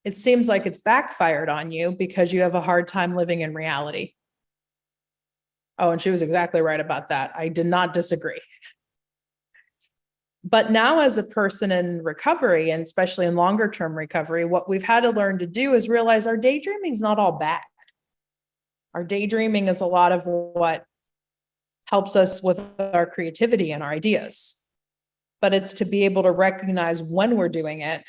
it seems like it's backfired on you because you have a hard time living in reality. Oh, and she was exactly right about that. I did not disagree. But now as a person in recovery, and especially in longer term recovery, what we've had to learn to do is realize our daydreaming is not all bad. Our daydreaming is a lot of what helps us with our creativity and our ideas. But it's to be able to recognize when we're doing it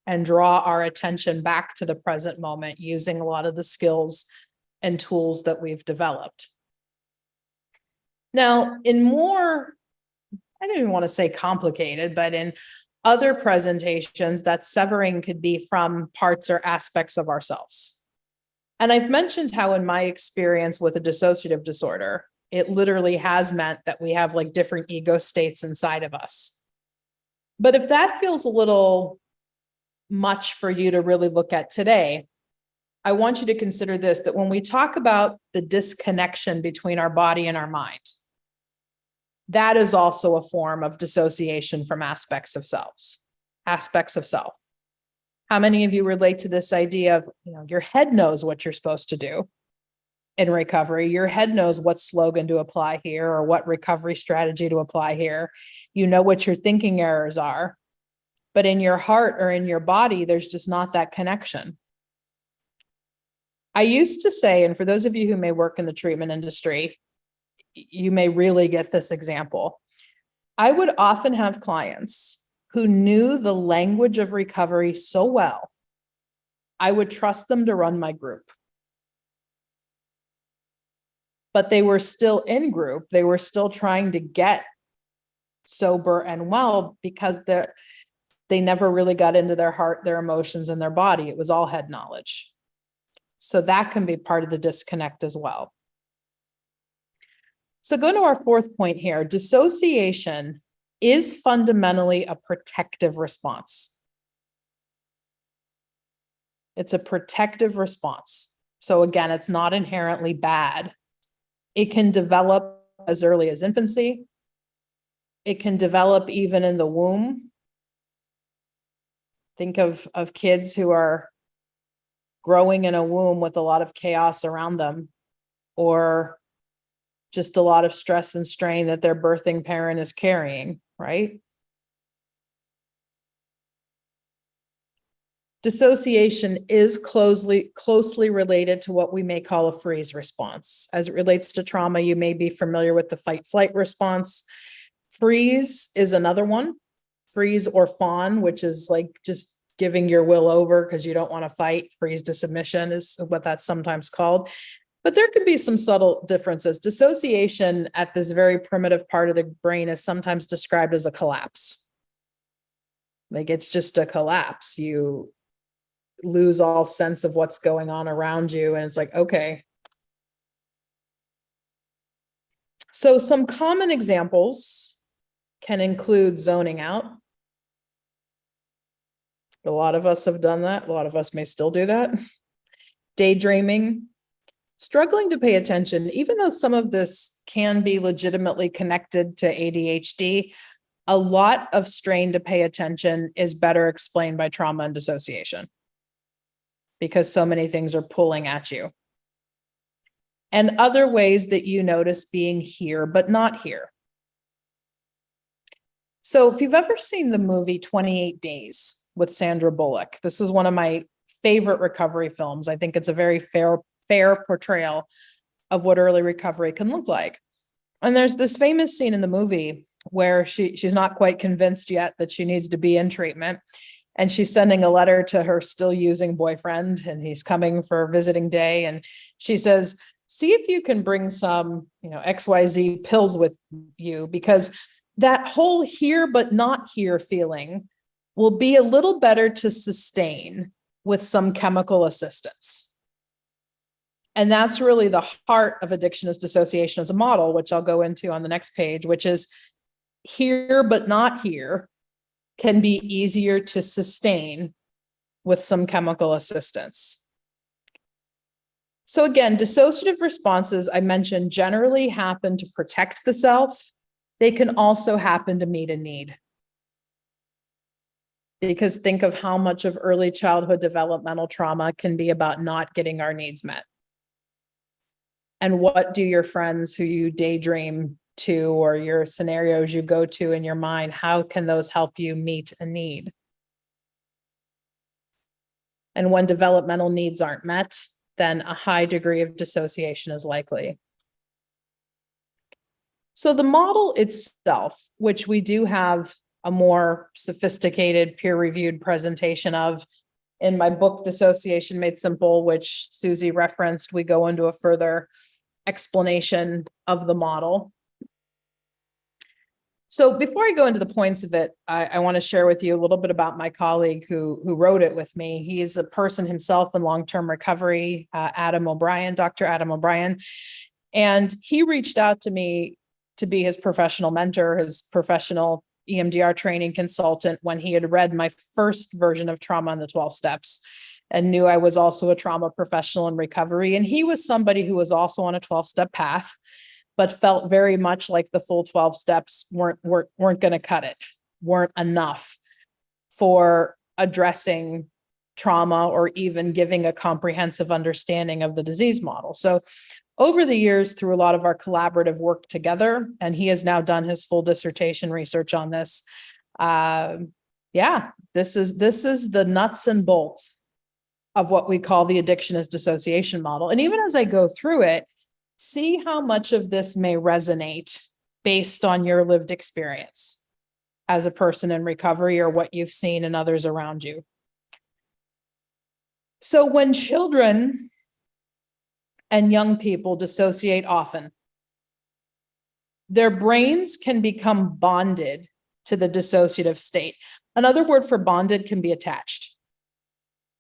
and draw our attention back to the present moment using a lot of the skills and tools that we've developed. Now, in more, I don't even want to say complicated, but in other presentations, that severing could be from parts or aspects of ourselves. And I've mentioned how in my experience with a dissociative disorder, it literally has meant that we have like different ego states inside of us. But if that feels a little much for you to really look at today, I want you to consider this, that when we talk about the disconnection between our body and our mind, that is also a form of dissociation from aspects of self. How many of you relate to this idea of, your head knows what you're supposed to do in recovery? Your head knows what slogan to apply here or what recovery strategy to apply here. You know what your thinking errors are, but in your heart or in your body, there's just not that connection. I used to say, and for those of you who may work in the treatment industry, you may really get this example. I would often have clients who knew the language of recovery so well, I would trust them to run my group. But they were still in group. They were still trying to get sober and well because they never really got into their heart, their emotions, and their body. It was all head knowledge. So that can be part of the disconnect as well. So going to our fourth point here, dissociation is fundamentally a protective response. It's a protective response. So again, it's not inherently bad. It can develop as early as infancy. It can develop even in the womb. Think of kids who are growing in a womb with a lot of chaos around them, or just a lot of stress and strain that their birthing parent is carrying, right? Dissociation is closely related to what we may call a freeze response. As it relates to trauma, you may be familiar with the fight-flight response. Freeze is another one. Freeze or fawn, which is like just giving your will over because you don't want to fight. Freeze to submission is what that's sometimes called. But there could be some subtle differences. Dissociation at this very primitive part of the brain is sometimes described as a collapse. Like it's just a collapse. You lose all sense of what's going on around you. And it's like, okay. So some common examples can include zoning out. A lot of us have done that. A lot of us may still do that. Daydreaming. Struggling to pay attention, even though some of this can be legitimately connected to ADHD, a lot of strain to pay attention is better explained by trauma and dissociation because so many things are pulling at you. And other ways that you notice being here, but not here. So if you've ever seen the movie 28 Days with Sandra Bullock, this is one of my favorite recovery films. I think it's a very fair portrayal of what early recovery can look like. And there's this famous scene in the movie where she's not quite convinced yet that she needs to be in treatment. And she's sending a letter to her still using boyfriend, and he's coming for visiting day. And she says, see if you can bring some, XYZ pills with you, because that whole here but not here feeling will be a little better to sustain with some chemical assistance. And that's really the heart of addiction is dissociation as a model, which I'll go into on the next page, which is here but not here can be easier to sustain with some chemical assistance. So again, dissociative responses, I mentioned, generally happen to protect the self they can also happen to meet a need. Because think of how much of early childhood developmental trauma can be about not getting our needs met. And what do your friends who you daydream to, or your scenarios you go to in your mind, how can those help you meet a need? And when developmental needs aren't met, then a high degree of dissociation is likely. So the model itself, which we do have a more sophisticated peer-reviewed presentation of in my book, Dissociation Made Simple, which Susie referenced, we go into a further explanation of the model. So before I go into the points of it, I want to share with you a little bit about my colleague who wrote it with me. He is a person himself in long-term recovery, Adam O'Brien, Dr. Adam O'Brien. And he reached out to me to be his professional mentor, his professional EMDR training consultant, when he had read my first version of Trauma on the 12 Steps and knew I was also a trauma professional in recovery. And he was somebody who was also on a 12-step path, but felt very much like the full 12 steps weren't going to cut it, weren't enough for addressing trauma or even giving a comprehensive understanding of the disease model. So over the years, through a lot of our collaborative work together, and he has now done his full dissertation research on this. This is the nuts and bolts of what we call the addiction as dissociation model. And even as I go through it, see how much of this may resonate based on your lived experience as a person in recovery or what you've seen in others around you. So when children and young people dissociate often, their brains can become bonded to the dissociative state. Another word for bonded can be attached.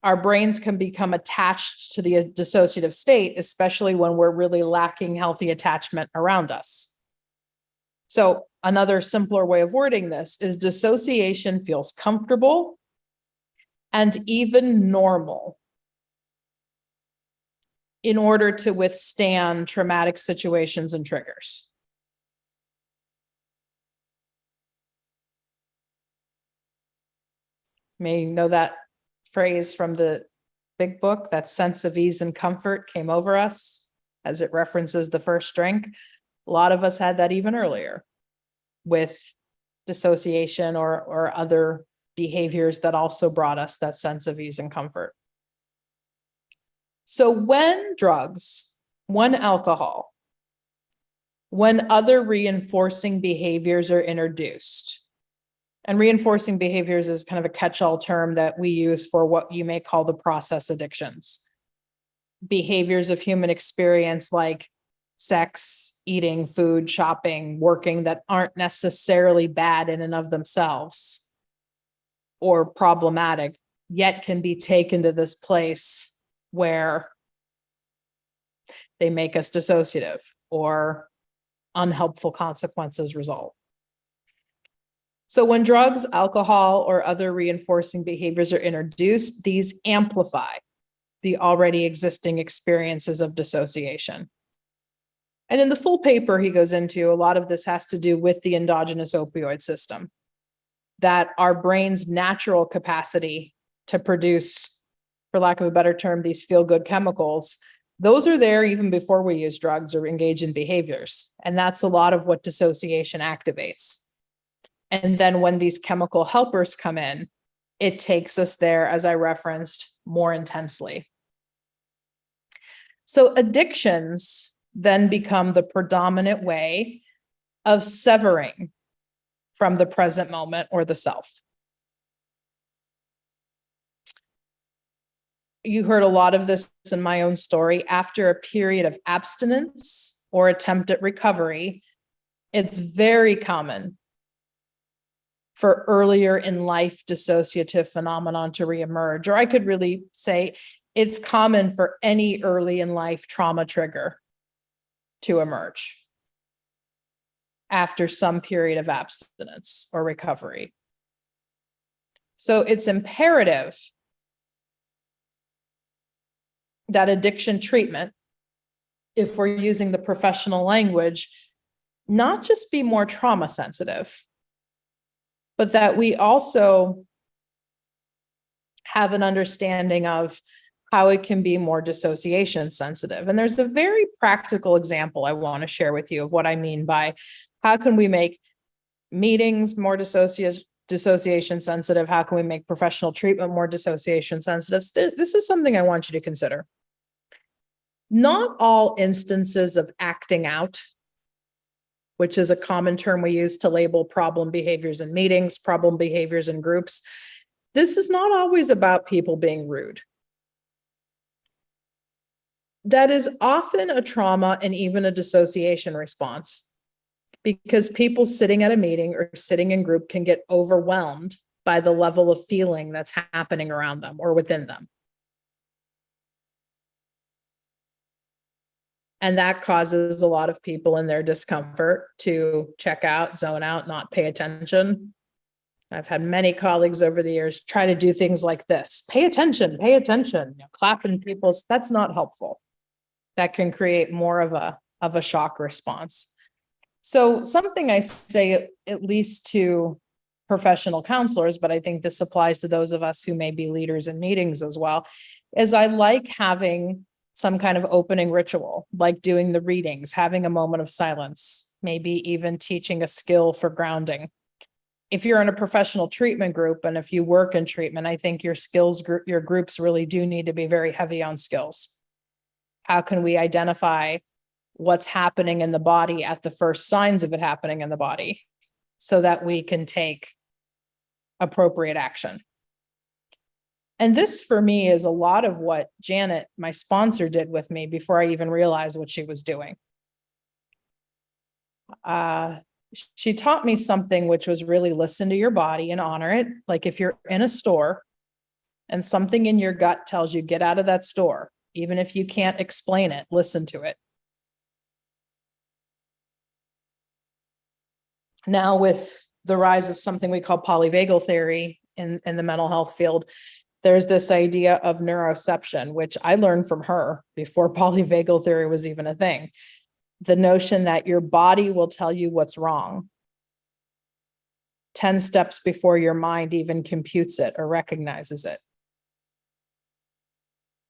Our brains can become attached to the dissociative state, especially when we're really lacking healthy attachment around us. So another simpler way of wording this is dissociation feels comfortable and even normal in order to withstand traumatic situations and triggers. You may know that phrase from the big book, that sense of ease and comfort came over us as it references the first drink. A lot of us had that even earlier with dissociation or other behaviors that also brought us that sense of ease and comfort. So when drugs, when alcohol, when other reinforcing behaviors are introduced, and reinforcing behaviors is kind of a catch-all term that we use for what you may call the process addictions. Behaviors of human experience like sex, eating, food, shopping, working that aren't necessarily bad in and of themselves or problematic, yet can be taken to this place where they make us dissociative or unhelpful consequences result. So when drugs, alcohol, or other reinforcing behaviors are introduced, these amplify the already existing experiences of dissociation. And in the full paper he goes into, a lot of this has to do with the endogenous opioid system, that our brain's natural capacity to produce, for lack of a better term, these feel-good chemicals, those are there even before we use drugs or engage in behaviors. And that's a lot of what dissociation activates. And then when these chemical helpers come in, it takes us there, as I referenced, more intensely. So addictions then become the predominant way of severing from the present moment or the self. You heard a lot of this in my own story. After a period of abstinence or attempt at recovery, it's very common for earlier in life dissociative phenomenon to reemerge. Or I could really say it's common for any early in life trauma trigger to emerge after some period of abstinence or recovery. So it's imperative that addiction treatment, if we're using the professional language, not just be more trauma sensitive, but that we also have an understanding of how it can be more dissociation sensitive. And there's a very practical example I want to share with you of what I mean by how can we make meetings more dissociation sensitive? How can we make professional treatment more dissociation sensitive? This is something I want you to consider. Not all instances of acting out, which is a common term we use to label problem behaviors in meetings, problem behaviors in groups. This is not always about people being rude. That is often a trauma and even a dissociation response, because people sitting at a meeting or sitting in group can get overwhelmed by the level of feeling that's happening around them or within them. And that causes a lot of people in their discomfort to check out, zone out, not pay attention. I've had many colleagues over the years try to do things like this. Pay attention, clapping people's, that's not helpful. That can create more of a shock response. So something I say, at least to professional counselors, but I think this applies to those of us who may be leaders in meetings as well, is I like having some kind of opening ritual, like doing the readings, having a moment of silence, maybe even teaching a skill for grounding. If you're in a professional treatment group, and if you work in treatment, I think your skills group, your groups really do need to be very heavy on skills. How can we identify what's happening in the body at the first signs of it happening in the body so that we can take appropriate action? And this for me is a lot of what Janet, my sponsor, did with me before I even realized what she was doing. She taught me something which was really listen to your body and honor it. Like if you're in a store and something in your gut tells you get out of that store, even if you can't explain it, listen to it. Now with the rise of something we call polyvagal theory in the mental health field, there's this idea of neuroception, which I learned from her before polyvagal theory was even a thing. The notion that your body will tell you what's wrong 10 steps before your mind even computes it or recognizes it.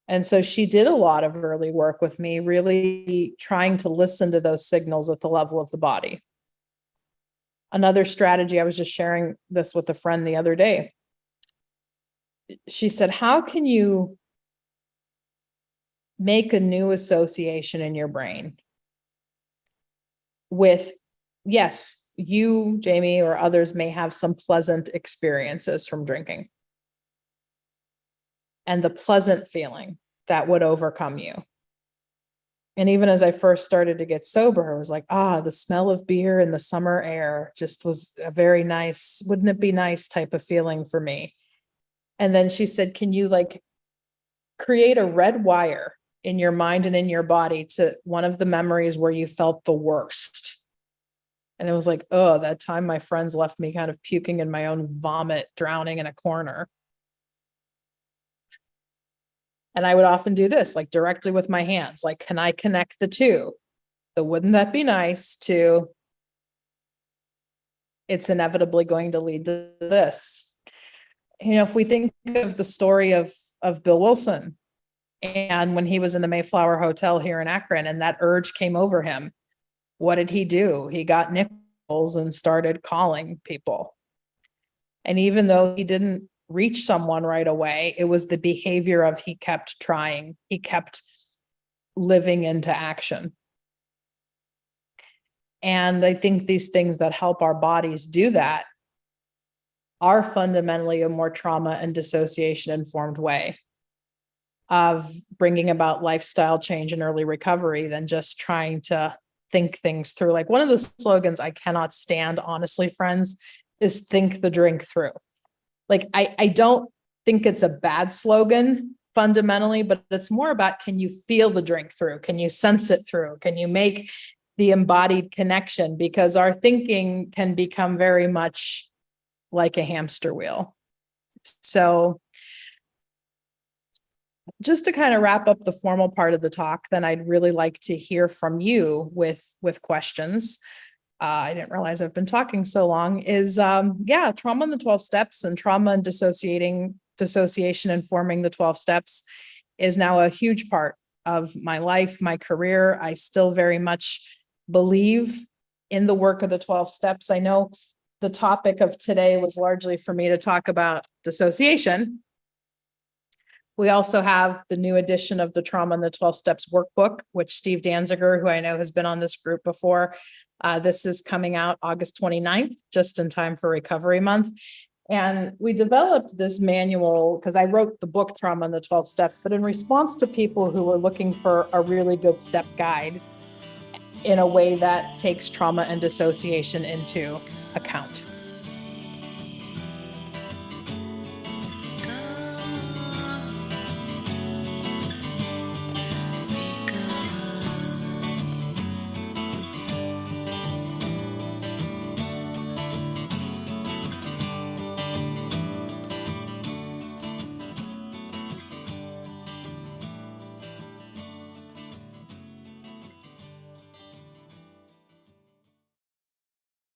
And so she did a lot of early work with me, really trying to listen to those signals at the level of the body. Another strategy, I was just sharing this with a friend the other day. She said, how can you make a new association in your brain with, yes, you, Jamie, or others may have some pleasant experiences from drinking, and the pleasant feeling that would overcome you. And even as I first started to get sober, I was like, the smell of beer in the summer air just was a very nice, wouldn't it be nice type of feeling for me. And then she said, can you like create a red wire in your mind and in your body to one of the memories where you felt the worst? And it was like, that time my friends left me kind of puking in my own vomit, drowning in a corner. And I would often do this, like directly with my hands, like, can I connect the two? The wouldn't that be nice to it's inevitably going to lead to this. If we think of the story of Bill Wilson, and when he was in the Mayflower Hotel here in Akron, and that urge came over him, what did he do? He got nickels and started calling people. And even though he didn't reach someone right away, it was the behavior of he kept trying, he kept living into action. And I think these things that help our bodies do that are fundamentally a more trauma and dissociation informed way of bringing about lifestyle change and early recovery than just trying to think things through. Like one of the slogans I cannot stand, honestly, friends, is think the drink through. Like I don't think it's a bad slogan fundamentally, but it's more about, can you feel the drink through? Can you sense it through? Can you make the embodied connection? Because our thinking can become very much like a hamster wheel. So just to kind of wrap up the formal part of the talk, then I'd really like to hear from you with questions. I didn't realize I've been talking so long, is trauma and the 12 steps, and trauma and dissociation informing the 12 steps is now a huge part of my life, my career. I still very much believe in the work of the 12 steps. I know the topic of today was largely for me to talk about dissociation. We also have the new edition of the Trauma and the 12 Steps workbook, which Steve Danziger, who I know has been on this group before, this is coming out August 29th, just in time for Recovery Month. And we developed this manual because I wrote the book Trauma and the 12 Steps, but in response to people who were looking for a really good step guide in a way that takes trauma and dissociation into account.